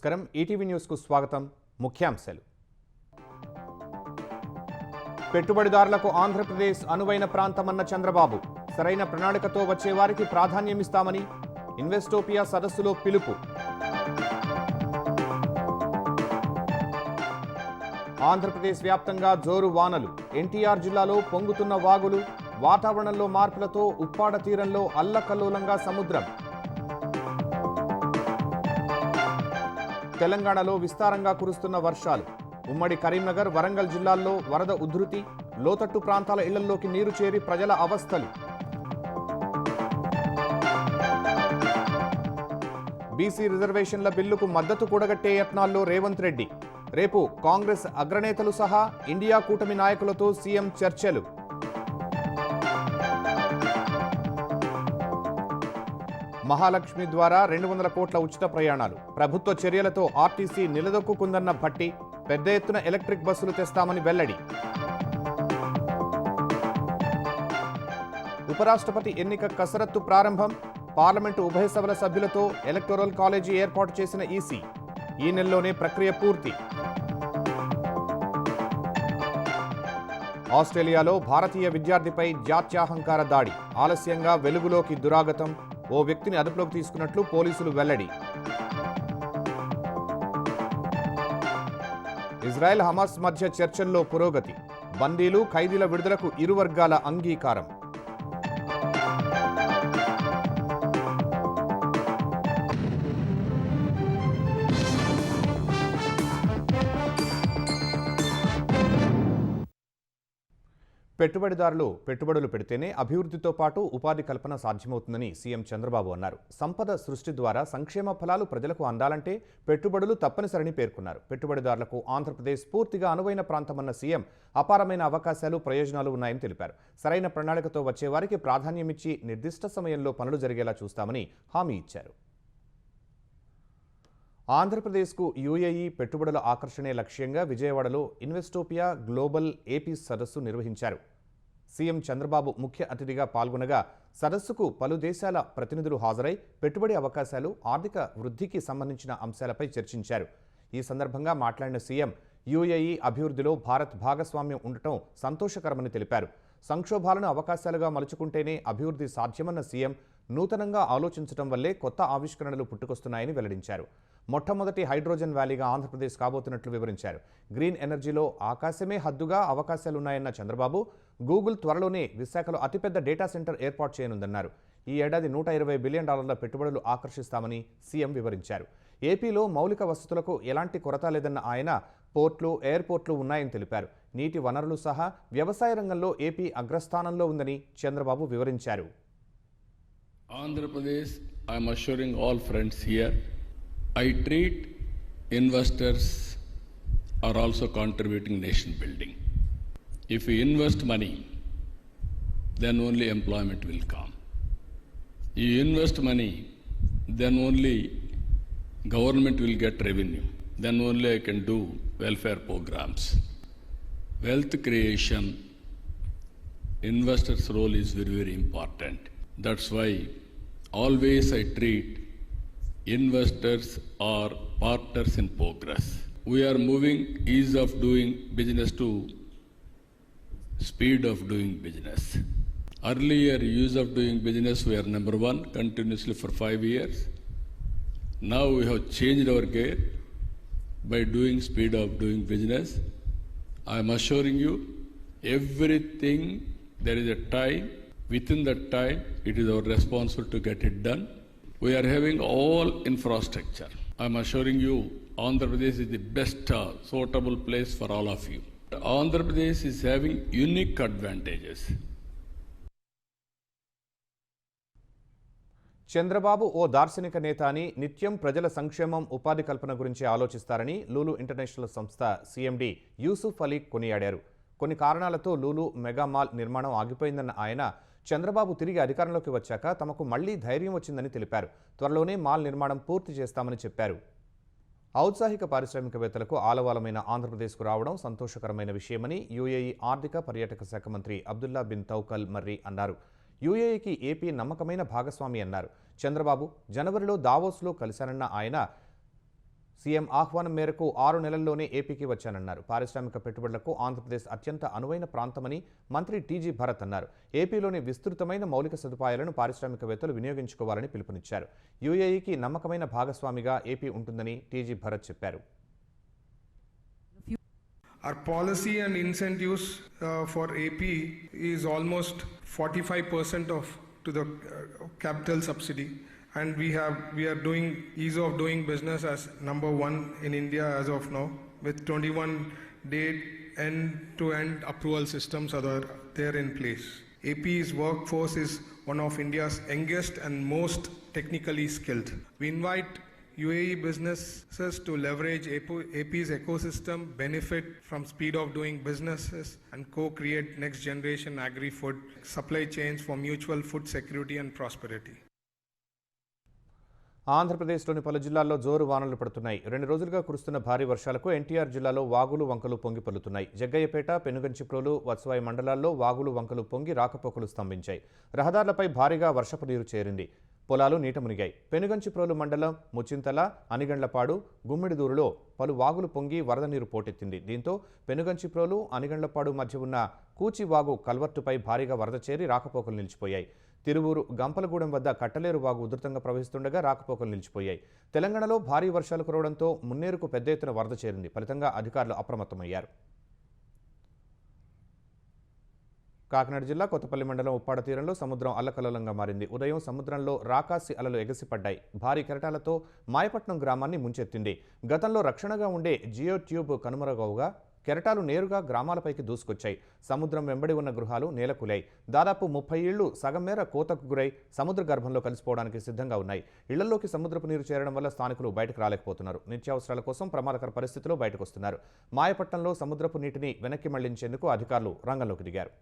నమస్కారం ETV news కు స్వాగతం ముఖ్యాంశాలు పెట్టుబడిదారులకు ఆంధ్రప్రదేశ్ అనువైన ప్రాంతమన్న చంద్రబాబు సరైన ప్రణాళికతో వచ్చే వారికి ప్రాధాన్యం ఇస్తామని ఇన్వెస్టోపియా సదస్సులో పిలుపు ఆంధ్రప్రదేశ్ వ్యాప్తంగా జోరు వానలు ఎన్టీఆర్ జిల్లాలో పొంగుతున్న వాగులు వాతావరణంలో మార్పులతో ఉప్పాడ తీరంలో అల్లకల్లోలంగా సముద్రం తెలంగాణలో విస్తారంగా కురుస్తున్న వర్షాలు ఉమ్మడి కరీంనగర్ వరంగల్ జిల్లాల్లో వరద ఉధృతి లోతట్టు ప్రాంతాల ఇళ్లలోకి నీరు చేరి ప్రజల అవస్థలు బీసీ రిజర్వేషన్ల బిల్లుకు మద్దతు కూడగట్టే యత్నాల్లో రేవంత్ రెడ్డి రేపు కాంగ్రెస్ అగ్రనేతలు సహా ఇండియా కూటమి నాయకులతో సీఎం చర్చలు మహాలక్ష్మి ద్వారా 200 కోట్ల ఉచిత ప్రయాణాలు ప్రభుత్వ చర్యలతో ఆర్టీసీ నిలదొక్కుందన్న భట్టి పెద్ద ఎత్తున ఎలక్ట్రిక్ బస్సులు తెస్తామని వెల్లడి ఉపరాష్ట్రపతి ఎన్నిక కసరత్తు ప్రారంభం పార్లమెంటు ఉభయ సభల సభ్యులతో ఎలక్టోరల్ కాలేజీ ఏర్పాటు చేసిన ఈసీ ఈ నెలలోనే ప్రక్రియ పూర్తి ఆస్ట్రేలియాలో భారతీయ విద్యార్థిపై జాత్యాహంకార దాడి ఆలస్యంగా వెలుగులోకి దురాగతం ఓ వ్యక్తిని అదుపులోకి తీసుకున్నట్లు పోలీసులు వెల్లడి ఇజ్రాయెల్ హమాస్ మధ్య చర్చల్లో పురోగతి బందీలు ఖైదీల విడుదలకు ఇరు వర్గాల అంగీకారం పెట్టుబడిదారులు పెట్టుబడులు పెడితేనే అభివృద్ధితో పాటు ఉపాధి కల్పన సాధ్యమవుతుందని సీఎం చంద్రబాబు అన్నారు. సంపద సృష్టి ద్వారా సంక్షేమ ఫలాలు ప్రజలకు అందాలంటే పెట్టుబడులు తప్పనిసరని పేర్కొన్నారు. పెట్టుబడిదారులకు ఆంధ్రప్రదేశ్ పూర్తిగా అనువైన ప్రాంతమన్న సీఎం అపారమైన అవకాశాలు ప్రయోజనాలు ఉన్నాయని తెలిపారు. సరైన ప్రణాళికతో వచ్చేవారికి ప్రాధాన్యమిచ్చి నిర్దిష్ట సమయంలో పనులు జరిగేలా చూస్తామని హామీ ఇచ్చారు. ఆంధ్రప్రదేశ్కు యూఏఈ పెట్టుబడుల ఆకర్షణే లక్ష్యంగా విజయవాడలో ఇన్వెస్టోపియా గ్లోబల్ ఏపీ సదస్సు నిర్వహించారు. సీఎం చంద్రబాబు ముఖ్య అతిథిగా పాల్గొనగా సదస్సుకు పలు దేశాల ప్రతినిధులు హాజరై పెట్టుబడి అవకాశాలు ఆర్థిక వృద్ధికి సంబంధించిన అంశాలపై చర్చించారు. ఈ సందర్భంగా మాట్లాడిన సీఎం యూఏఈ అభివృద్ధిలో భారత్ భాగస్వామ్యం ఉండటం సంతోషకరమని తెలిపారు. సంక్షోభాలను అవకాశాలుగా మలుచుకుంటేనే అభివృద్ధి సాధ్యమన్న సీఎం నూతనంగా ఆలోచించడం వల్లే కొత్త ఆవిష్కరణలు పుట్టుకొస్తున్నాయని వెల్లడించారు. మొట్టమొదటి హైడ్రోజన్ వ్యాలీగా ఆంధ్రప్రదేశ్ కాబోతున్నట్లు వివరించారు. గ్రీన్ ఎనర్జీలో ఆకాశమే హద్దుగా అవకాశాలున్నాయన్న చంద్రబాబు గూగుల్ త్వరలోనే విశాఖలో అతిపెద్ద డేటా సెంటర్ ఏర్పాటు చేయనుందన్నారు. ఈ ఏడాది $120 బిలియన్ పెట్టుబడులు ఆకర్షిస్తామని సీఎం వివరించారు. ఏపీలో మౌలిక వసతులకు ఎలాంటి కొరత లేదన్న ఆయన పోర్ట్లు ఎయిర్పోర్ట్లు ఉన్నాయని తెలిపారు. నీటి వనరులు సహా వ్యవసాయ రంగంలో ఏపీ అగ్రస్థానంలో ఉందని చంద్రబాబు వివరించారు. Andhra Pradesh I'm assuring all friends here I treat investors are also contributing nation building. If we invest money, then only employment will come. You invest money, then only government will get revenue. Then only I can do welfare programs. Wealth creation, investors' role is very, very important. That's why always I treat investors are partners in progress. We are moving ease of doing business to speed of doing business. Earlier use of doing business we are number one continuously for 5 years. Now we have changed our gear by doing speed of doing business. I am assuring you everything there is a time, within that time it is our responsibility to get it done. We are having all infrastructure. I am assuring you, Andhra Pradesh is the best suitable place for all of you. Andhra Pradesh is having unique advantages. Chandrababu ఓ దార్శనిక నేత అని నిత్యం ప్రజల సంక్షేమం ఉపాధి కల్పన గురించి ఆలోచిస్తారని లూలు ఇంటర్నేషనల్ సంస్థ సీఎండీ యూసుఫ్ అలీ కొనియాడారు. కొన్ని కారణాలతో లూలు మెగా మాల్ నిర్మాణం ఆగిపోయిందన్న ఆయన చంద్రబాబు తిరిగి అధికారంలోకి వచ్చాక తమకు మళ్లీ ధైర్యం వచ్చిందని తెలిపారు. త్వరలోనే మాల్ నిర్మాణం పూర్తి చేస్తామని చెప్పారు. ఔత్సాహిక పారిశ్రామికవేత్తలకు ఆలవాలమైన ఆంధ్రప్రదేశ్కు రావడం సంతోషకరమైన విషయమని యూఏఈ ఆర్థిక పర్యాటక శాఖ మంత్రి అబ్దుల్లా బిన్ తౌకల్ మర్రి అన్నారు. యూఏఈకి ఏపీ నమ్మకమైన భాగస్వామి అన్నారు. చంద్రబాబు జనవరిలో దావోస్లో కలిశారన్న ఆయన సీఎం ఆహ్వానం మేరకు 6 నెలల్లోనే ఏపీకి వచ్చానన్నారు. పారిశ్రామిక పెట్టుబడులకు ఆంధ్రప్రదేశ్ అత్యంత అనువైన ప్రాంతమని మంత్రి టీజీ భరత్ అన్నారు. ఏపీలోని విస్తృతమైన మౌలిక సదుపాయాలను పారిశ్రామికవేత్తలు వినియోగించుకోవాలని పిలుపునిచ్చారు. యూఏఈకి నమ్మకమైన భాగస్వామిగా ఏపీ ఉంటుందని టీజీ భరత్ చెప్పారు. Our policy and incentives for AP is almost 45% to the capital subsidy, and we are doing ease of doing business as number 1 in India as of now, with 21-day end-to-end approval systems are there in place. AP's workforce is one of India's youngest and most technically skilled. We invite UAE businesses to leverage AP's ecosystem, benefit from speed of doing businesses, and co-create next generation agri-food supply chains for mutual food security and prosperity. ఆంధ్రప్రదేశ్లోని పలు జిల్లాల్లో జోరు వానలు పడుతున్నాయి. 2 రోజులుగా కురుస్తున్న భారీ వర్షాలకు ఎన్టీఆర్ జిల్లాలో వాగులు వంకలు పొంగి పొర్లుతున్నాయి. జగ్గయ్యపేట, పెనుగంచిప్రోలు, వత్సవాయి మండలాల్లో వాగులు వంకలు పొంగి రాకపోకలు స్తంభించాయి. రహదారులపై భారీగా వర్షపు నీరు చేరింది. పొలాలు నీట మునిగాయి. పెనుగంచిప్రోలు మండలం ముచ్చింతల, అనిగండ్లపాడు, గుమ్మిడిదూరులో పలు వాగులు పొంగి వరద నీరు పోటెత్తింది. దీంతో పెనుగంచిప్రోలు, అనిగండ్లపాడు మధ్య ఉన్న కూచివాగు కల్వర్టుపై భారీగా వరద చేరి రాకపోకలు నిలిచిపోయాయి. తిరువూరు, గంపలగూడెం వద్ద కట్టలేరు వాగు ఉధృతంగా ప్రవహిస్తుండగా రాకపోకలు నిలిచిపోయాయి. తెలంగాణలో భారీ వర్షాలు కురవడంతో మున్నేరుకు పెద్ద ఎత్తున వరద చేరింది. ఫలితంగా అధికారులు అప్రమత్తమయ్యారు. కాకినాడ జిల్లా కొత్తపల్లి మండలం ఉప్పాడ తీరంలో సముద్రం అల్లకల్లోలంగా మారింది. ఉదయం సముద్రంలో రాకాసి అలలు ఎగసిపడ్డాయి. భారీ కెరటాలతో మాయపట్నం గ్రామాన్ని ముంచెత్తింది. గతంలో రక్షణగా ఉండే జియో ట్యూబ్ కనుమరుగవగా కెరటాలు నేరుగా గ్రామాలపైకి దూసుకొచ్చాయి. సముద్రం వెంబడి ఉన్న గృహాలు నేలకూలాయి. దాదాపు 30 ఇళ్లు సగం మేర కోతకు గురై సముద్ర గర్భంలో కలిసిపోవడానికి సిద్ధంగా ఉన్నాయి. ఇళ్లలోకి సముద్రపు నీరు చేరడం వల్ల స్థానికులు బయటకు రాలేకపోతున్నారు. నిత్యావసరాల కోసం ప్రమాదకర పరిస్థితిలో బయటకు వస్తున్నారు. మాయపట్నంలో సముద్రపు నీటిని వెనక్కి మళ్లించేందుకు అధికారులు రంగంలోకి దిగారు.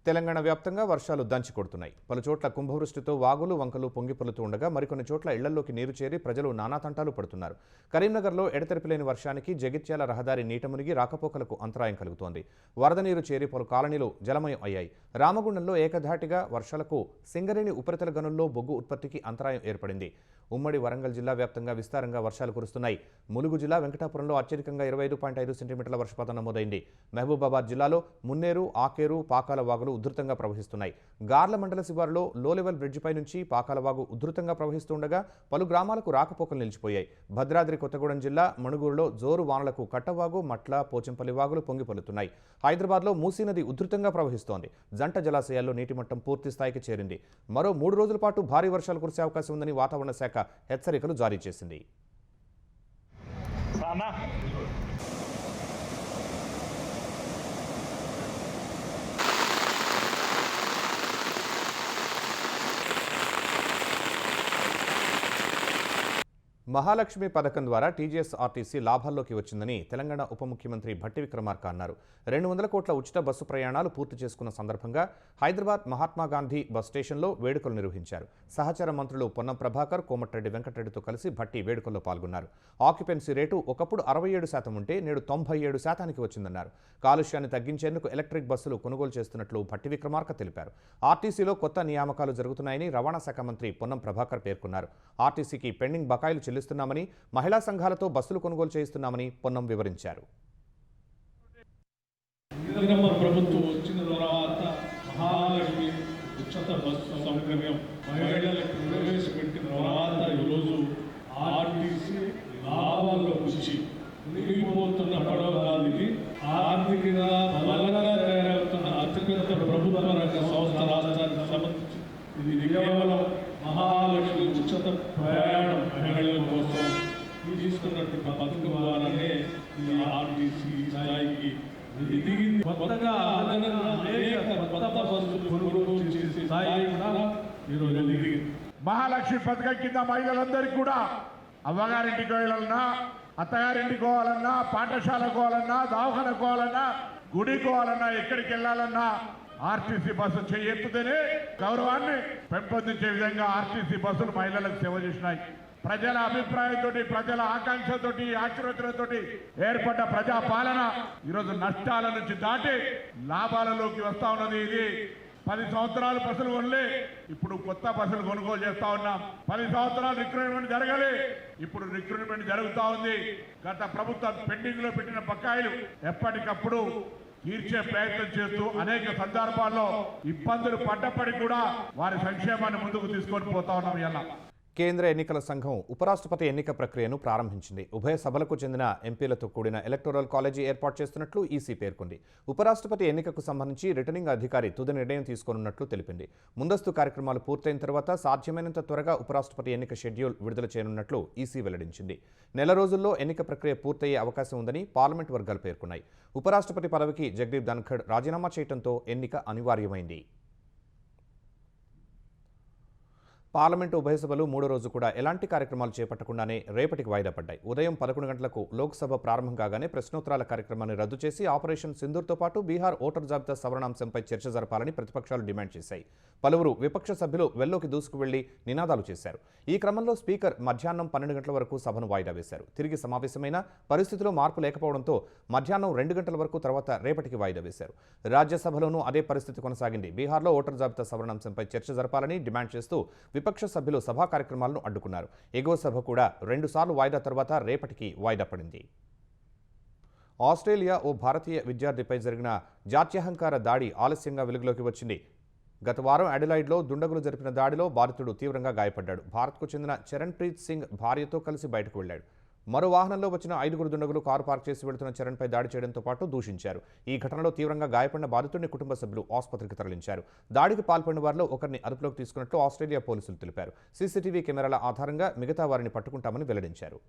తెలంగాణ వ్యాప్తంగా వర్షాలు దంచి కొడుతున్నాయి. పలుచోట్ల కుంభవృష్టితో వాగులు వంకలు పొంగిపొర్లుతూ ఉండగా మరికొన్ని చోట్ల ఇళ్లలోకి నీరు చేరి ప్రజలు నానాతంటాలు పడుతున్నారు. కరీంనగర్లో ఎడతెరిపిలేని వర్షానికి జగిత్యాల రహదారి నీట మునిగి రాకపోకలకు అంతరాయం కలుగుతోంది. వరద నీరు చేరి పలు కాలనీలు జలమయం అయ్యాయి. రామగుండంలో ఏకధాటిగా వర్షాలకు సింగరేణి ఉపరితల గనుల్లో బొగ్గు ఉత్పత్తికి అంతరాయం ఏర్పడింది. ఉమ్మడి వరంగల్ జిల్లా వ్యాప్తంగా విస్తారంగా వర్షాలు కురుస్తున్నాయి. ములుగు జిల్లా వెంకటాపురంలో అత్యధికంగా 25.5 సెంటీమీటర్ల వర్షపాతం నమోదైంది. మహబూబాబాద్ జిల్లాలో మున్నేరు, ఆకేరు, పాకాల వాగులు ఉధృతంగా ప్రవహిస్తున్నాయి. గార్ల మండల శివారులో లో లెవెల్ బ్రిడ్జిపై నుంచి పాకాలవాగు ఉధృతంగా ప్రవహిస్తుండగా పలు గ్రామాలకు రాకపోకలు నిలిచిపోయాయి. భద్రాద్రి కొత్తగూడెం జిల్లా మణుగూరులో జోరు వానలకు కట్టవాగు, మట్ల, పోచంపల్లి వాగులు పొంగిపొర్లుతున్నాయి. హైదరాబాద్లో మూసీ నది ఉధృతంగా ప్రవహిస్తోంది. జంట జలాశయాల్లో నీటి మట్టం పూర్తి స్థాయికి చేరింది. మరో 3 రోజుల పాటు భారీ వర్షాలు కురిసే అవకాశం ఉందని వాతావరణ శాఖ హెచ్చరికలు జారీ చేసింది. మహాలక్ష్మి పథకం ద్వారా టీజీఎస్ఆర్టీసీ లాభాల్లోకి వచ్చిందని తెలంగాణ ఉప ముఖ్యమంత్రి భట్టి విక్రమార్క అన్నారు. 200 కోట్ల ఉచిత బస్సు ప్రయాణాలు పూర్తి చేసుకున్న సందర్భంగా హైదరాబాద్ మహాత్మాగాంధీ బస్ స్టేషన్లో వేడుకలు నిర్వహించారు. సహచర మంత్రులు పొన్నం ప్రభాకర్, కోమటిరెడ్డి వెంకటరెడ్డితో కలిసి భట్టి వేడుకల్లో పాల్గొన్నారు. ఆక్యుపెన్సీ రేటు ఒకప్పుడు 67% ఉంటే నేడు 97%కి వచ్చిందన్నారు. కాలుష్యాన్ని తగ్గించేందుకు ఎలక్ట్రిక్ బస్సులు కొనుగోలు చేస్తున్నట్లు భట్టి విక్రమార్క తెలిపారు. ఆర్టీసీలో కొత్త నియామకాలు జరుగుతున్నాయని రవాణా శాఖ మంత్రి పొన్నం ప్రభాకర్ పేర్కొన్నారు. ఆర్టీసీకి పెండింగ్ బకాయిలు చెల్లిస్తున్నామని, మహిళా సంఘాలతో బస్సులు కొనుగోలు చేయిస్తున్నామని పొన్నం వివరించారు. ప్రభుత్వం వచ్చిన తర్వాత మహాలక్ష్మి ఉచిత బస్సు సౌకర్యం మహిళలకు ప్రవేశపెట్టిన తర్వాత ఈరోజు ఆర్టీసీ లాభాల్లో వచ్చి మునిగిపోతున్న పడవగాలికి ఆర్థికంగా బలంగా తయారవుతున్న అతిపెద్ద ప్రభుత్వ రంగ సంస్థ రాష్ట్రానికి సంబంధించి ఇది కేవలం మహాలక్ష్మి ఉచిత ప్రయాణం మహిళల కోసం తీసుకున్నటువంటి పథకం ద్వారానే ఈ ఆర్టీసీ స్థాయికి ఎదిగింది. కొత్తగా అదనంగా అనేక కొత్త బస్సులు కొనుగోలు చేసే స్థాయి కూడా ఈరోజు ఎదిగింది. మహాలక్ష్మి పథకం కింద మహిళలందరికీ కూడా అవ్వగారింటికి వెళ్ళాలన్నా, అత్తగారింటికి పోవాలన్నా, పాఠశాలకు పోవాలన్నా, దవాఖానకు పోవాలన్నా, గుడికి పోవాలన్నా, ఎక్కడికి వెళ్ళాలన్నా ఆర్టీసీ బస్సు చేయెత్తుతేనే గౌరవాన్ని పెంపొందించే విధంగా ఆర్టీసీ బస్సులు మహిళలకు సేవ చేసినాయి. ప్రజల అభిప్రాయంతో, ప్రజల ఆకాంక్షలతోటి, ఆశీర్వచనతోటి ఏర్పడ్డ ప్రజా పాలన ఈరోజు నష్టాల నుంచి దాటి లాభాలలోకి వస్తా ఉన్నది. ఇది 10 సంవత్సరాలు బస్సులు కొనలే, ఇప్పుడు కొత్త బస్సులు కొనుగోలు చేస్తా ఉన్నాం. 10 సంవత్సరాలు రిక్రూట్మెంట్ జరగలే, ఇప్పుడు రిక్రూట్మెంట్ జరుగుతా ఉంది. గత ప్రభుత్వం పెండింగ్ లో పెట్టిన బకాయిలు ఎప్పటికప్పుడు తీర్చే ప్రయత్నం చేస్తూ అనేక సందర్భాల్లో ఇబ్బందులు పడ్డప్పటికీ కూడా వారి సంక్షేమాన్ని ముందుకు తీసుకొని పోతా ఉన్నాం. ఇలా కేంద్ర ఎన్నికల సంఘం ఉపరాష్ట్రపతి ఎన్నిక ప్రక్రియను ప్రారంభించింది. ఉభయ సభలకు చెందిన ఎంపీలతో కూడిన ఎలక్టోరల్ కాలేజీ ఏర్పాటు చేస్తున్నట్లు ఈసీ పేర్కొంది. ఉపరాష్ట్రపతి ఎన్నికకు సంబంధించి రిటర్నింగ్ అధికారి తుది నిర్ణయం తీసుకోనున్నట్లు తెలిపింది. ముందస్తు కార్యక్రమాలు పూర్తయిన తర్వాత సాధ్యమైనంత త్వరగా ఉపరాష్ట్రపతి ఎన్నిక షెడ్యూల్ విడుదల చేయనున్నట్లు ఈసీ వెల్లడించింది. నెల రోజుల్లో ఎన్నిక ప్రక్రియ పూర్తయ్యే అవకాశం ఉందని పార్లమెంట్ వర్గాలు పేర్కొన్నాయి. ఉపరాష్ట్రపతి పదవికి జగదీప్ ధన్ఖడ్ రాజీనామా చేయడంతో ఎన్నిక అనివార్యమైంది. పార్లమెంటు ఉభయ సభలు మూడో రోజు కూడా ఎలాంటి కార్యక్రమాలు చేపట్టకుండానే రేపటికి వాయిదా పడ్డాయి. ఉదయం 11 గంటలకు లోక్సభ ప్రారంభం కాగానే ప్రశ్నోత్తరాల కార్యక్రమాన్ని రద్దు చేసి ఆపరేషన్ సింధూర్తో పాటు బీహార్ ఓటర్ జాబితా సవరణాంశంపై చర్చ జరపాలని ప్రతిపక్షాలు డిమాండ్ చేశాయి. పలువురు విపక్ష సభ్యులు వెల్లోకి దూసుకువెళ్లి నినాదాలు చేశారు. ఈ క్రమంలో స్పీకర్ మధ్యాహ్నం 12 గంటల వరకు సభను వాయిదా వేశారు. తిరిగి సమావేశమైన పరిస్థితిలో మార్పు లేకపోవడంతో మధ్యాహ్నం 2 గంటల వరకు తర్వాత రేపటికి వాయిదా వేశారు. రాజ్యసభలోనూ అదే పరిస్థితి కొనసాగింది. బీహార్లో ఓటర్ జాబితా సవరణాంశంపై చర్చ జరపాలని డిమాండ్ చేస్తూ విపక్ష సభ్యులు సభా కార్యక్రమాలను అడ్డుకున్నారు. ఎగువ సభ కూడా 2 సార్లు వాయిదా తర్వాత రేపటికి వాయిదా పడింది. ఆస్ట్రేలియా ఓ భారతీయ విద్యార్థిపై జరిగిన జాత్యహంకార దాడి ఆలస్యంగా వెలుగులోకి వచ్చింది. గత వారం అడిలైడ్లో దుండగులు జరిపిన దాడిలో బాధితుడు తీవ్రంగా గాయపడ్డాడు. భారత్కు చెందిన చరణ్ప్రీత్ సింగ్ భార్యతో కలిసి బయటకు వెళ్లాడు. మరో వాహనంలో వచ్చిన 5 దుండగులు కారు పార్క్ చేసి వెళుతున్న చరణ్పై దాడి చేయడంతో పాటు దూషించారు. ఈ ఘటనలో తీవ్రంగా గాయపడిన బాధితుడిని కుటుంబ సభ్యులు ఆసుపత్రికి తరలించారు. దాడికి పాల్పడిన వారిలో ఒకరిని అదుపులోకి తీసుకున్నట్లు ఆస్ట్రేలియా పోలీసులు తెలిపారు. సీసీటీవీ కెమెరాల ఆధారంగా మిగతా వారిని పట్టుకుంటామని వెల్లడించారు.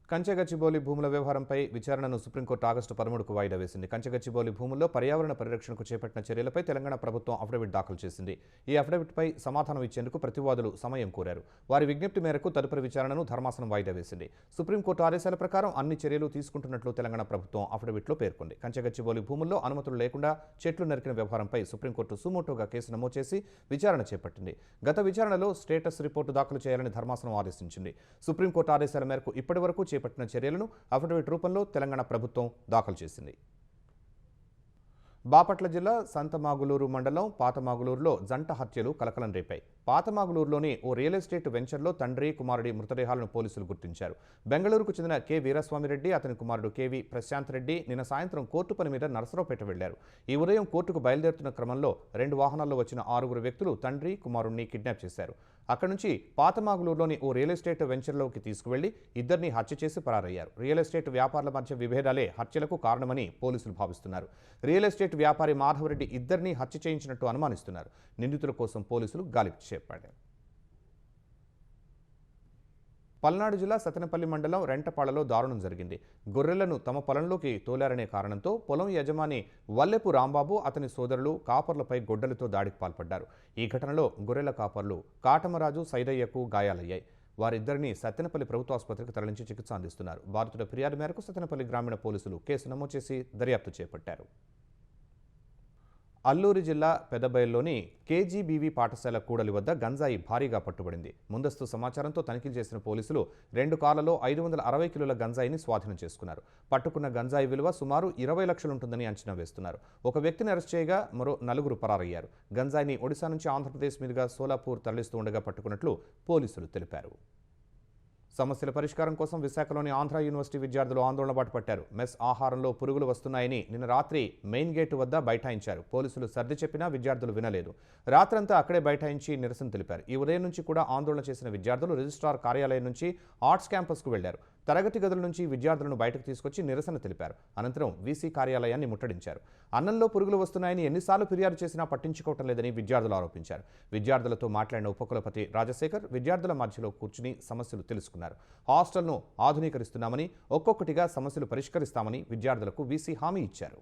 కంచెగచ్చిబౌలి భూముల వ్యవహారంపై విచారణను సుప్రీంకోర్టు ఆగస్టు 13కు వాయిదా వేసింది. కంచెగచ్చిబౌలి భూముల్లో పర్యావరణ పరిరక్షణకు చేపట్టిన చర్యలపై తెలంగాణ ప్రభుత్వం అఫిడవిట్ దాఖలు చేసింది. ఈ అఫిడవిట్పై సమాధానం ఇచ్చేందుకు ప్రతివాదులు సమయం కోరారు. వారి విజ్ఞప్తి మేరకు తదుపరి విచారణను ధర్మాసనం వాయిదా వేసింది. సుప్రీంకోర్టు ఆదేశాల ప్రకారం అన్ని చర్యలు తీసుకుంటున్నట్లు తెలంగాణ ప్రభుత్వం అఫిడవిట్లో పేర్కొంది. కంచెగచ్చిబౌలి భూముల్లో అనుమతులు లేకుండా చెట్లు నరికిన వ్యవహారంపై సుప్రీంకోర్టు సుమోటోగా కేసు నమోదు చేసి విచారణ చేపట్టింది. గత విచారణలో స్టేటస్ రిపోర్టు దాఖలు చేయాలని ధర్మాసనం ఆదేశించింది. సుప్రీంకోర్టు ఆదేశాల మేరకు ఇప్పటివరకు చేపట్టిన చర్యలను అఫిడవిట్ రూపంలో తెలంగాణ ప్రభుత్వం దాఖలు చేసింది. బాపట్ల జిల్లా సంతమాగులూరు మండలం పాతమాగులూరులో జంట హత్యలు కలకలం రేపాయి. పాతమాగులూరులోని ఓ రియల్ ఎస్టేట్ వెంచర్లో తండ్రి కుమారుడి మృతదేహాలను పోలీసులు గుర్తించారు. బెంగళూరుకు చెందిన కె వీరస్వామిరెడ్డి, అతని కుమారుడు కెవి ప్రశాంత్ రెడ్డి నిన్న సాయంత్రం కోర్టు పని మీద నరసరావుపేట వెళ్లారు. ఈ ఉదయం కోర్టుకు బయలుదేరుతున్న క్రమంలో 2 వాహనాల్లో వచ్చిన 6 వ్యక్తులు తండ్రి కుమారుడిని కిడ్నాప్ చేశారు. అక్కడి నుంచి పాతమాగులూరులోని ఓ రియల్ ఎస్టేట్ వెంచర్లోకి తీసుకువెళ్లి ఇద్దరిని హత్య చేసి పరారయ్యారు. రియల్ ఎస్టేట్ వ్యాపారుల మధ్య విభేదాలే హత్యలకు కారణమని పోలీసులు భావిస్తున్నారు. రియల్ ఎస్టేట్ వ్యాపారి మాధవరెడ్డి ఇద్దరిని హత్య చేయించినట్టు అనుమానిస్తున్నారు. నిందితుల కోసం పోలీసులు గాలింపు చేపట్టారు. పల్నాడు జిల్లా సతెనపల్లి మండలం రెంటపాళ్లలో దారుణం జరిగింది. గొర్రెలను తమ పొలంలోకి తోలారనే కారణంతో పొలం యజమాని వల్లెపు రాంబాబు, అతని సోదరులు కాపర్లపై గొడ్డలితో దాడికి పాల్పడ్డారు. ఈ ఘటనలో గొర్రెల కాపర్లు కాటమరాజు, సైదయ్యకు గాయాలయ్యాయి. వారిద్దరిని సత్తెనపల్లి ప్రభుత్వ ఆసుపత్రికి తరలించి చికిత్స అందిస్తున్నారు. బాధితుల ఫిర్యాదు మేరకు సత్తెనపల్లి గ్రామీణ పోలీసులు కేసు నమోదు చేసి దర్యాప్తు చేపట్టారు. అల్లూరి జిల్లా పెదబయల్లోని కేజీబీవీ పాఠశాల కూడలి వద్ద గంజాయి భారీగా పట్టుబడింది. ముందస్తు సమాచారంతో తనిఖీలు చేసిన పోలీసులు 2 కార్లలో 560 కిలోల గంజాయిని స్వాధీనం చేసుకున్నారు. పట్టుకున్న గంజాయి విలువ సుమారు 20 లక్షలుంటుందని అంచనా వేస్తున్నారు. ఒక వ్యక్తిని అరెస్ట్ చేయగా మరో 4 పరారయ్యారు. గంజాయిని ఒడిశా నుంచి ఆంధ్రప్రదేశ్ మీదుగా సోలాపూర్ తరలిస్తూ ఉండగా పట్టుకున్నట్లు పోలీసులు తెలిపారు. సమస్యల పరిష్కారం కోసం విశాఖలోని ఆంధ్ర యూనివర్సిటీ విద్యార్థులు ఆందోళన బాట పట్టారు. మెస్ ఆహారంలో పురుగులు వస్తున్నాయని నిన్న రాత్రి మెయిన్ గేటు వద్ద బైఠాయించారు. పోలీసులు సర్ది చెప్పినా విద్యార్థులు వినలేదు. రాత్రంతా అక్కడే బైఠాయించి నిరసన తెలిపారు. ఈ ఉదయం నుంచి కూడా ఆందోళన చేసిన విద్యార్థులు రిజిస్ట్రార్ కార్యాలయం నుంచి ఆర్ట్స్ క్యాంపస్కు వెళ్లారు. తరగతి గదుల నుంచి విద్యార్థులను బయటకు తీసుకొచ్చి నిరసన తెలిపారు. అనంతరం వీసీ కార్యాలయాన్ని ముట్టడించారు. అన్నంలో పురుగులు వస్తున్నాయని ఎన్నిసార్లు ఫిర్యాదు చేసినా పట్టించుకోవటం లేదని విద్యార్థులు ఆరోపించారు. విద్యార్థులతో మాట్లాడిన ఉపకులపతి రాజశేఖర్ విద్యార్థుల మధ్యలో కూర్చుని సమస్యలు తెలుసుకున్నారు. హాస్టల్ను ఆధునీకరిస్తున్నామని, ఒక్కొక్కటిగా సమస్యలు పరిష్కరిస్తామని విద్యార్థులకు వీసీ హామీ ఇచ్చారు.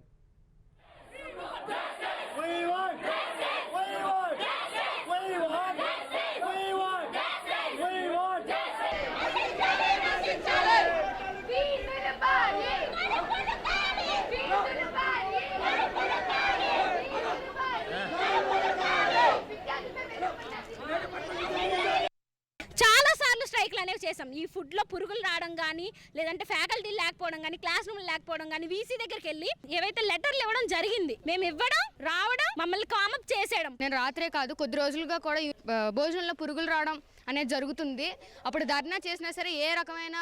చేసాం. ఈ ఫుడ్లో పురుగులు రావడం కానీ, లేదంటే ఫ్యాకల్టీ లేకపోవడం కానీ, క్లాస్ రూమ్ లేకపోవడం కానీ, వీసీ దగ్గరికి వెళ్ళి ఏవైతే లెటర్లు ఇవ్వడం జరిగింది, మేము ఇవ్వడం రావడం మమ్మల్ని కామప్ చేసేయడం. నేను రాత్రే కాదు కొద్ది రోజులుగా కూడా భోజనంలో పురుగులు రావడం అనేది జరుగుతుంది. అప్పుడు ధర్నా చేసినా సరే ఏ రకమైన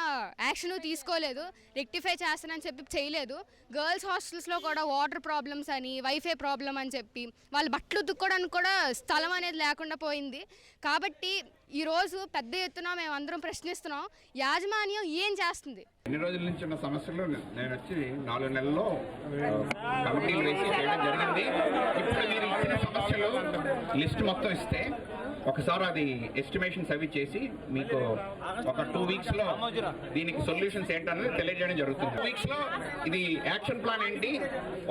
యాక్షన్ తీసుకోలేదు, రెక్టిఫై చేస్తానని చెప్పి చేయలేదు. గర్ల్స్ హాస్టల్స్లో కూడా వాటర్ ప్రాబ్లమ్స్ అని, వైఫై ప్రాబ్లం అని చెప్పి వాళ్ళు బట్టలు ఉతుక్కోవడానికి కూడా స్థలం అనేది లేకుండా పోయింది. కాబట్టి ఈరోజు పెద్ద ఎత్తున మేము అందరం ప్రశ్నిస్తున్నాం, యాజమాన్యం ఏం చేస్తుంది? ఎన్ని రోజుల నుంచి ఉన్న సమస్యలు నేను వచ్చి 4 నెలల్లో కమిటీలు వేసి చేయడం జరిగింది. ఇప్పుడు మీరు ఇచ్చిన సమస్యలు లిస్ట్ మొత్తం ఇస్తే ఒకసారి అది ఎస్టిమేషన్స్ అవి చేసి మీకు ఒక 2 వీక్స్లో దీనికి సొల్యూషన్స్ ఏంటనేది తెలియజేయడం జరుగుతుంది. 2 వీక్స్లో ఇది యాక్షన్ ప్లాన్ ఏంటి,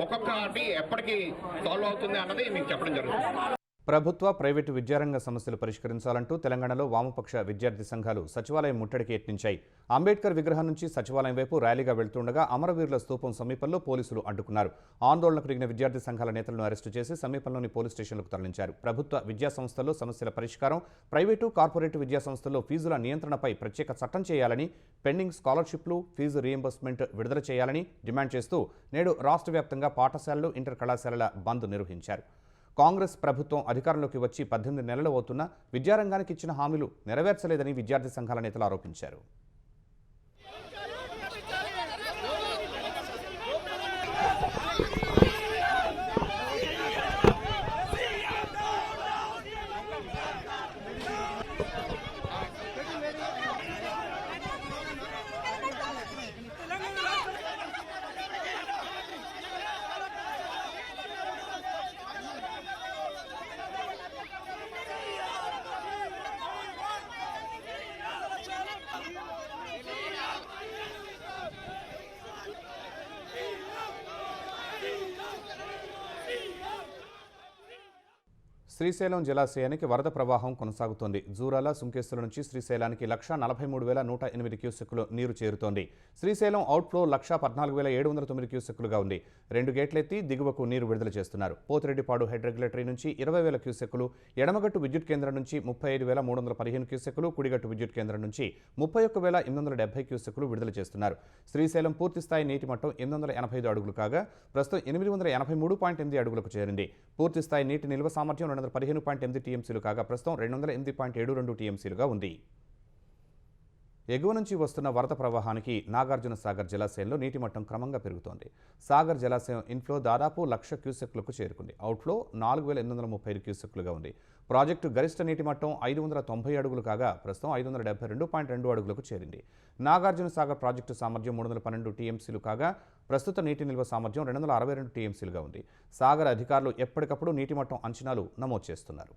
ఒక్కొక్కటి ఎప్పటికి సాల్వ్ అవుతుంది అన్నది మీకు చెప్పడం జరుగుతుంది. ప్రభుత్వ, ప్రైవేటు విద్యారంగ సమస్యలు పరిష్కరించాలంటూ తెలంగాణలో వామపక్ష విద్యార్థి సంఘాలు సచివాలయం ముట్టడికి యత్నించాయి. అంబేద్కర్ విగ్రహం నుంచి సచివాలయం వైపు ర్యాలీగా వెళ్తుండగా అమరవీరుల స్తూపం సమీపంలో పోలీసులు అడ్డుకున్నారు. ఆందోళనకు దిగిన విద్యార్థి సంఘాల నేతలను అరెస్టు చేసి సమీపంలోని పోలీస్ స్టేషన్లకు తరలించారు. ప్రభుత్వ విద్యా సంస్థల్లో సమస్యల పరిష్కారం, ప్రైవేటు, కార్పొరేటు విద్యా సంస్థల్లో ఫీజుల నియంత్రణపై ప్రత్యేక చట్టం చేయాలని, పెండింగ్ స్కాలర్షిప్లు, ఫీజు రీయింబర్స్మెంట్ విడుదల చేయాలని డిమాండ్ చేస్తూ నేడు రాష్ట్ర వ్యాప్తంగా పాఠశాలలు, ఇంటర్ కళాశాలల బంద్ నిర్వహించారు. కాంగ్రెస్ ప్రభుత్వం అధికారంలోకి వచ్చి 18 నెలలు అవుతున్నా విద్యారంగానికి ఇచ్చిన హామీలు నెరవేర్చలేదని విద్యార్థి సంఘాల నేతలు ఆరోపించారు. శ్రీశైలం జలాశయానికి వరద ప్రవాహం కొనసాగుతోంది. జూరాల, సుంకేశ్వరం నుంచి శ్రీశైలానికి 1,43,108 క్యూసెక్కులు నీరు చేరుతోంది. శ్రీశైలం అవుట్ఫ్లో 1,14,709 క్యూసెక్కులుగా ఉంది. 2 గేట్లెత్తి దిగువకు నీరు విడుదల చేస్తున్నారు. పోతిరెడ్డిపాడు హెడ్ రెగ్యులేటరీ నుంచి 20,000 క్యూసెక్కులు, ఎడమగట్టు విద్యుత్ కేంద్రం నుంచి 35,315 క్యూసెక్కులు, కుడిగట్టు విద్యుత్ కేంద్రం నుంచి 31,870 క్యూసెక్కులు విడుదల చేస్తున్నారు. శ్రీశైలం పూర్తిస్థాయి నీటి మట్టం 885 అడుగులు కాగా ప్రస్తుతం 883.8 అడుగులకు చేరింది. పూర్తిస్థాయి నీటి నిల్వ సామర్థ్యం 215.8 టీఎంసీలు కాగా ప్రస్తుతం 208.72 టీఎంసీలుగా ఉంది. ఎగువ నుంచి వస్తున్న వరద ప్రవాహానికి నాగార్జున సాగర్ జలాశయంలో నీటి మట్టం క్రమంగా పెరుగుతోంది. సాగర్ జలాశయం ఇన్ఫ్లో దాదాపు 1,00,000 క్యూసెక్లకు చేరుకుంది. అవుట్ఫ్లో 4,835 క్యూసెక్లుగా ఉంది. ప్రాజెక్టు గరిష్ట నీటి మట్టం 590 అడుగులు కాగా ప్రస్తుతం 572.2 అడుగులకు చేరింది. నాగార్జున సాగర్ ప్రాజెక్టు సామర్థ్యం 312 టీఎంసీలు కాగా ప్రస్తుత నీటి నిల్వ సామర్థ్యం 262 టీఎంసీలుగా ఉంది. సాగర్ అధికారులు ఎప్పటికప్పుడు నీటి మట్టం అంచనాలు నమోదు చేస్తున్నారు.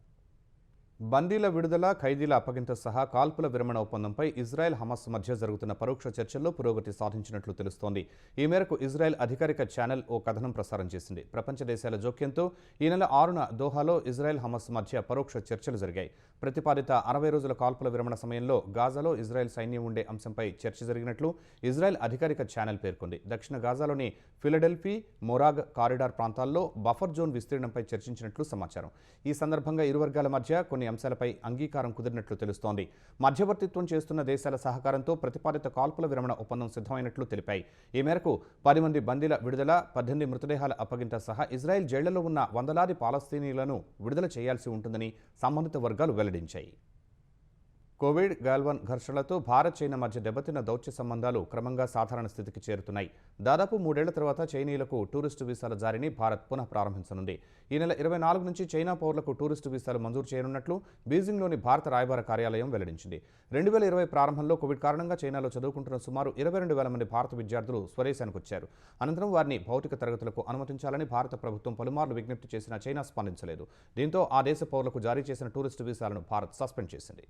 బందీల విడుదల, ఖైదీల అప్పగింత సహా కాల్పుల విరమణ ఒప్పందంపై ఇజ్రాయెల్, హమాస్ మధ్య జరుగుతున్న పరోక్ష చర్చల్లో పురోగతి సాధించినట్లు తెలుస్తోంది. ఈ మేరకు ఇజ్రాయెల్ అధికారిక ఛానల్ ఓ కథనం ప్రసారం చేసింది. ప్రపంచ దేశాల జోక్యంతో ఈ నెల 6న దోహాలో ఇజ్రాయెల్, హమాస్ మధ్య పరోక్ష చర్చలు జరిగాయి. ప్రతిపాదిత 60 రోజుల కాల్పుల విరమణ సమయంలో గాజాలో ఇజ్రాయెల్ సైన్యం ఉండే అంశంపై చర్చ జరిగినట్లు ఇజ్రాయెల్ అధికారిక ఛానల్ పేర్కొంది. దక్షిణ గాజాలోని ఫిలడెల్ఫీ, మొరాగ్ కారిడార్ ప్రాంతాల్లో బఫర్ జోన్ విస్తీర్ణంపై చర్చించినట్లు సమాచారం. ఈ సందర్భంగా ఇరు వర్గాల మధ్య కొన్ని అంశాలపై అంగీకారం కుదిరినట్లు తెలుస్తోంది. మధ్యవర్తిత్వం చేస్తున్న దేశాల సహకారంతో ప్రతిపాదిత కాల్పుల విరమణ ఒప్పందం సిద్ధమైనట్లు తెలిపాయి. ఈ మేరకు 10 మంది బందీల విడుదల, 18 మృతదేహాల అప్పగింత సహా ఇజ్రాయెల్ జైళ్లలో ఉన్న వందలాది పాలస్తీనీయులను విడుదల చేయాల్సి ఉంటుందని సంబంధిత వర్గాలు వెల్లడించాయి. కోవిడ్, గాల్వాన్ ఘర్షణలతో భారత్, చైనా మధ్య దెబ్బతిన్న దౌత్య సంబంధాలు క్రమంగా సాధారణ స్థితికి చేరుతున్నాయి. దాదాపు 3 ఏళ్ల తర్వాత చైనీయులకు టూరిస్టు వీసాల జారీని భారత్ పునః ప్రారంభించనుంది. ఈ నెల 24 నుంచి చైనా పౌరులకు టూరిస్టు వీసాలు మంజూరు చేయనున్నట్లు బీజింగ్లోని భారత రాయబార కార్యాలయం వెల్లడించింది. 2020 ప్రారంభంలో కోవిడ్ కారణంగా చైనాలో చదువుకుంటున్న సుమారు 22,000 మంది భారత విద్యార్థులు స్వదేశానికి వచ్చారు. అనంతరం వారిని భౌతిక తరగతులకు అనుమతించాలని భారత ప్రభుత్వం పలుమార్లు విజ్ఞప్తి చేసినా చైనా స్పందించలేదు. దీంతో ఆ దేశ పౌరులకు జారీ చేసిన టూరిస్టు వీసాలను భారత్ సస్పెండ్ చేసింది.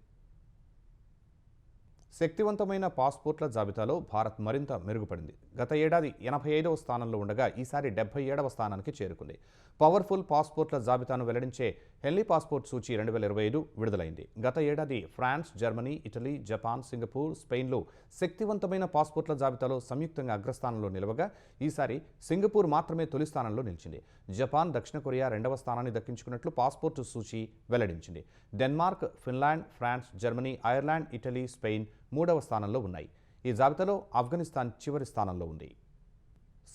శక్తివంతమైన పాస్పోర్ట్ల జాబితాలో భారత్ మరింత మెరుగుపడింది. గత ఏడాది 85వ స్థానంలో ఉండగా ఈసారి 77వ స్థానానికి చేరుకుంది. పవర్ఫుల్ పాస్పోర్ట్ల జాబితాను వెల్లడించే హెన్లీ పాస్పోర్ట్ సూచి 2025 విడుదలైంది. గత ఏడాది France, Germany, Italy, Japan, Singapore, స్పెయిన్లు శక్తివంతమైన పాస్పోర్ట్ల జాబితాలో సంయుక్తంగా అగ్రస్థానంలో నిలవగా ఈసారి సింగపూర్ మాత్రమే తొలి స్థానంలో నిలిచింది. జపాన్, దక్షిణ కొరియా 2వ స్థానాన్ని దక్కించుకున్నట్లు పాస్పోర్టు సూచి వెల్లడించింది. Denmark, Finland, France, Germany, Ireland, Italy, Spain 3వ స్థానంలో ఉన్నాయి. ఈ జాబితాలో ఆఫ్ఘనిస్తాన్ చివరి స్థానంలో ఉంది.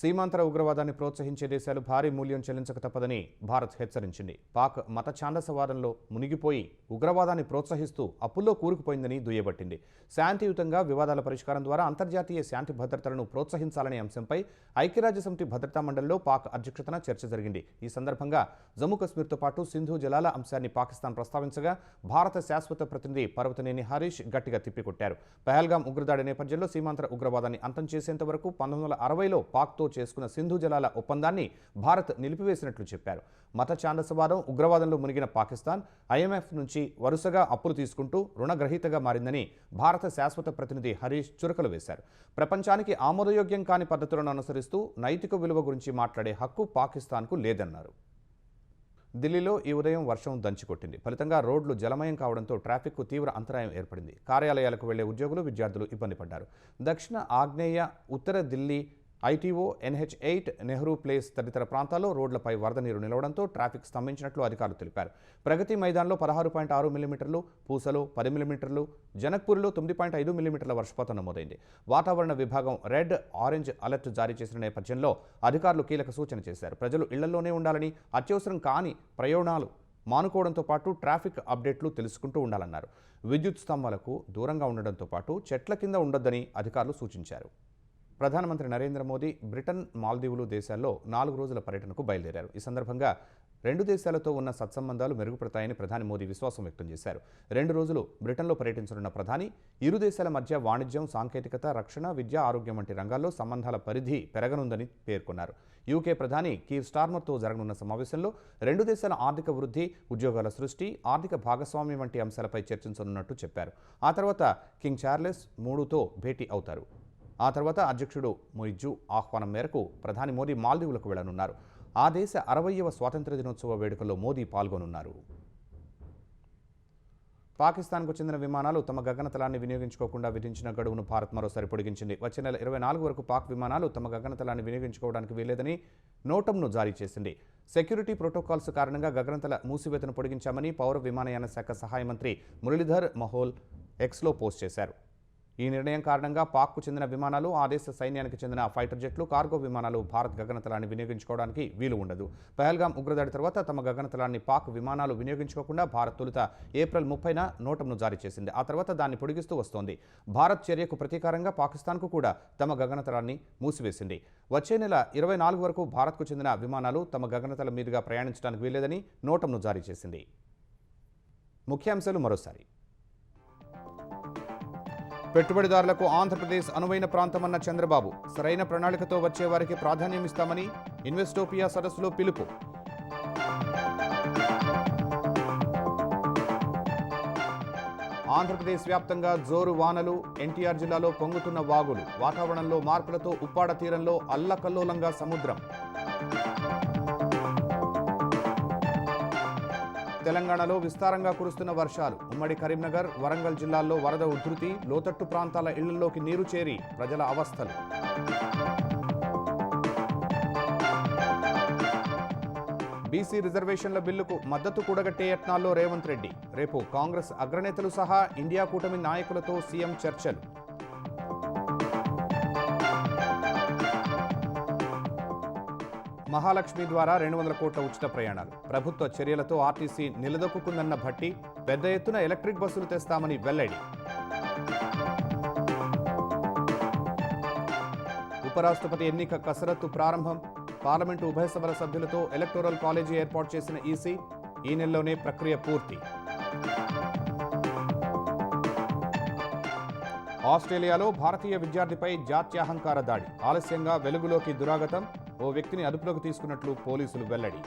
సీమాంతర ఉగ్రవాదాన్ని ప్రోత్సహించే దేశాలు భారీ మూల్యం చెల్లించక తప్పదని భారత్ హెచ్చరించింది. పాక్ మత ఛాందసవాదంలో మునిగిపోయి ఉగ్రవాదాన్ని ప్రోత్సహిస్తూ అప్పుల్లో కూరుకుపోయిందని దుయ్యబట్టింది. శాంతియుతంగా వివాదాల పరిష్కారం ద్వారా అంతర్జాతీయ శాంతి భద్రతలను ప్రోత్సహించాలనే అంశంపై ఐక్యరాజ్యసమితి భద్రతా మండలిలో పాక్ అధ్యక్షతన చర్చ జరిగింది. ఈ సందర్భంగా జమ్మూ కశ్మీర్తో పాటు సింధు జలాల అంశాన్ని పాకిస్తాన్ ప్రస్తావించగా భారత శాశ్వత ప్రతినిధి పర్వతనేని హరీష్ గట్టిగా తిప్పికొట్టారు. పహల్గాం ఉగ్రదాడి నేపథ్యంలో సీమాంతర ఉగ్రవాదాన్ని అంతం చేసేంత వరకు 1960లో పాక్తో చేసుకున్న సింధు జలాల ఒప్పందాన్ని భారత్ నిలిపివేసినట్లు చెప్పారు. మత ఛాందసవాదం, ఉగ్రవాదంలో మునిగిన పాకిస్తాన్ IMF నుంచి వరుసగా అప్పులు తీసుకుంటూ రుణగ్రహీతగా మారిందని భారత శాశ్వత ప్రతినిధి హరీష్ చురకలు వేశారు. ప్రపంచానికి ఆమోదయోగ్యం కాని పద్ధతులను అనుసరిస్తూ నైతిక విలువ గురించి మాట్లాడే హక్కు పాకిస్తాన్కు లేదన్నారు. ఢిల్లీలో ఈ ఉదయం వర్షం దంచికొట్టింది. ఫలితంగా రోడ్లు జలమయం కావడంతో ట్రాఫిక్కు తీవ్ర అంతరాయం ఏర్పడింది. కార్యాలయాలకు వెళ్లే ఉద్యోగులు, విద్యార్థులు ఇబ్బంది పడ్డారు. దక్షిణ, ఆగ్నేయ, ఉత్తర Delhi ITO, NH8, Nehru Place తదితర ప్రాంతాల్లో రోడ్లపై వరద నీరు నిలవడంతో ట్రాఫిక్ స్తంభించినట్లు అధికారులు తెలిపారు. ప్రగతి మైదాన్లో 16.6 మిల్లీమీటర్లు, పూసలో 10 మిల్లీమీటర్లు, జనక్పూర్లో 9.5 మిల్లీమీటర్ల వర్షపాతం నమోదైంది. వాతావరణ విభాగం రెడ్, ఆరెంజ్ అలర్ట్ జారీ చేసిన నేపథ్యంలో అధికారులు కీలక సూచన చేశారు. ప్రజలు ఇళ్లలోనే ఉండాలని, అత్యవసరం కాని ప్రయాణాలు మానుకోవడంతో పాటు ట్రాఫిక్ అప్డేట్లు తెలుసుకుంటూ ఉండాలన్నారు. విద్యుత్ స్తంభాలకు దూరంగా ఉండడంతో పాటు చెట్ల కింద ఉండొద్దని అధికారులు సూచించారు. ప్రధానమంత్రి నరేంద్ర మోదీ బ్రిటన్, మాల్దీవులు దేశాల్లో 4 రోజుల పర్యటనకు బయలుదేరారు. ఈ సందర్భంగా 2 దేశాలతో ఉన్న సత్సంబంధాలు మెరుగుపడతాయని ప్రధాని మోదీ విశ్వాసం వ్యక్తం చేశారు. 2 రోజులు బ్రిటన్లో పర్యటించనున్న ప్రధాని ఇరు దేశాల మధ్య వాణిజ్యం, సాంకేతికత, రక్షణ, విద్య, ఆరోగ్యం వంటి రంగాల్లో సంబంధాల పరిధి పెరగనుందని పేర్కొన్నారు. UK ప్రధాని కీర్ స్టార్మర్తో జరగనున్న సమావేశంలో 2 దేశాల ఆర్థిక వృద్ధి, ఉద్యోగాల సృష్టి, ఆర్థిక భాగస్వామ్యం వంటి అంశాలపై చర్చించనున్నట్టు చెప్పారు. ఆ తర్వాత కింగ్ చార్లెస్ IIIతో భేటీ అవుతారు. ఆ తర్వాత అధ్యక్షుడు మొయిజు ఆహ్వానం మేరకు ప్రధాని మోదీ మాల్దీవులకు వెళ్లనున్నారు. ఆ దేశ 60వ స్వాతంత్ర్య దినోత్సవ వేడుకల్లో మోదీ పాల్గొనున్నారు. పాకిస్తాన్కు చెందిన విమానాలు తమ గగనతలాన్ని వినియోగించుకోకుండా విధించిన గడువును భారత్ మరోసారి పొడిగించింది. వచ్చే నెల 24 వరకు పాక్ విమానాలు తమ గగనతలాన్ని వినియోగించుకోవడానికి వీల్లేదని నోటంను జారీ చేసింది. సెక్యూరిటీ ప్రోటోకాల్స్ కారణంగా గగనతల మూసివేతను పొడిగించామని పౌర విమానయాన శాఖ సహాయ మంత్రి మురళీధర్ మహోల్ ఎక్స్లో పోస్ట్ చేశారు. ఈ నిర్ణయం కారణంగా పాక్కు చెందిన విమానాలు, ఆ దేశ సైన్యానికి చెందిన ఫైటర్ జెట్లు, కార్గో విమానాలు భారత్ గగనతలాన్ని వినియోగించుకోవడానికి వీలు ఉండదు. పహల్గాం ఉగ్రదాడి తర్వాత తమ గగనతలాన్ని పాక్ విమానాలు వినియోగించుకోకుండా భారత్ తొలుత ఏప్రిల్ 30న నోటంను జారీ చేసింది. ఆ తర్వాత దాన్ని పొడిగిస్తూ వస్తోంది. భారత్ చర్యకు ప్రతీకారంగా పాకిస్తాన్కు కూడా తమ గగనతలాన్ని మూసివేసింది. వచ్చే నెల 24 వరకు భారత్కు చెందిన విమానాలు తమ గగనతల మీదుగా ప్రయాణించడానికి వీల్లేదని నోటంను జారీ చేసింది. ముఖ్యాంశాలు మరోసారి. పెట్టుబడిదారులకు ఆంధ్రప్రదేశ్ అనువైన ప్రాంతమన్న చంద్రబాబు, సరైన ప్రణాళికతో వచ్చే వారికి ప్రాధాన్యం ఇస్తామని ఇన్వెస్టోపియా సదస్సులో పిలుపు. ఆంధ్రప్రదేశ్ వ్యాప్తంగా జోరు వానలు, ఎన్టీఆర్ జిల్లాలో పొంగుతున్న వాగులు, వాతావరణంలో మార్పులతో ఉప్పాడ తీరంలో అల్లకల్లోలంగా సముద్రం. తెలంగాణలో విస్తారంగా కురుస్తున్న వర్షాలు, ఉమ్మడి కరీంనగర్, వరంగల్ జిల్లాల్లో వరద ఉధృతి, లోతట్టు ప్రాంతాల ఇళ్లలోకి నీరు చేరి ప్రజల అవస్థలు. బీసీ రిజర్వేషన్ల బిల్లుకు మద్దతు కూడగట్టే యత్నాల్లో రేవంత్ రెడ్డి. రేపు కాంగ్రెస్ అగ్రనేతలు సహా ఇండియా కూటమి నాయకులతో సీఎం చర్చలు. మహాలక్ష్మి ద్వారా 200 కోట్ల ఉచిత ప్రయాణాలు, ప్రభుత్వ చర్యలతో ఆర్టీసీ నిలదొక్కుందన్న భట్టి, పెద్ద ఎత్తున ఎలక్ట్రిక్ బస్సులు తెస్తామని వెల్లడి. ఉపరాష్ట్రపతి ఎన్నిక కసరత్తు ప్రారంభం, పార్లమెంటు ఉభయ సభల సభ్యులతో ఎలక్టోరల్ కాలేజీ ఏర్పాటు చేసిన ఈసీ, ఈ నెలలోనే ప్రక్రియ పూర్తి. ఆస్ట్రేలియాలో భారతీయ విద్యార్థిపై జాత్యహంకార దాడి, ఆలస్యంగా వెలుగులోకి దురాగతం, ఓ వ్యక్తిని అదుపులోకి తీసుకున్నట్లు పోలీసులు వెల్లడి.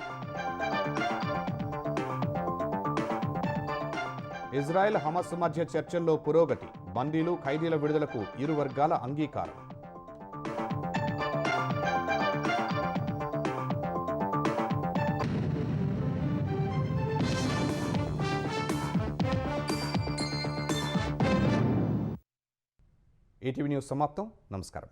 ఇజ్రాయెల్ హమస్ మధ్య చర్చల్లో పురోగతి, బందీలు, ఖైదీల విడుదలకు ఇరు వర్గాల అంగీకారం. ఈటీవీ న్యూస్ సమాప్తం. నమస్కారం.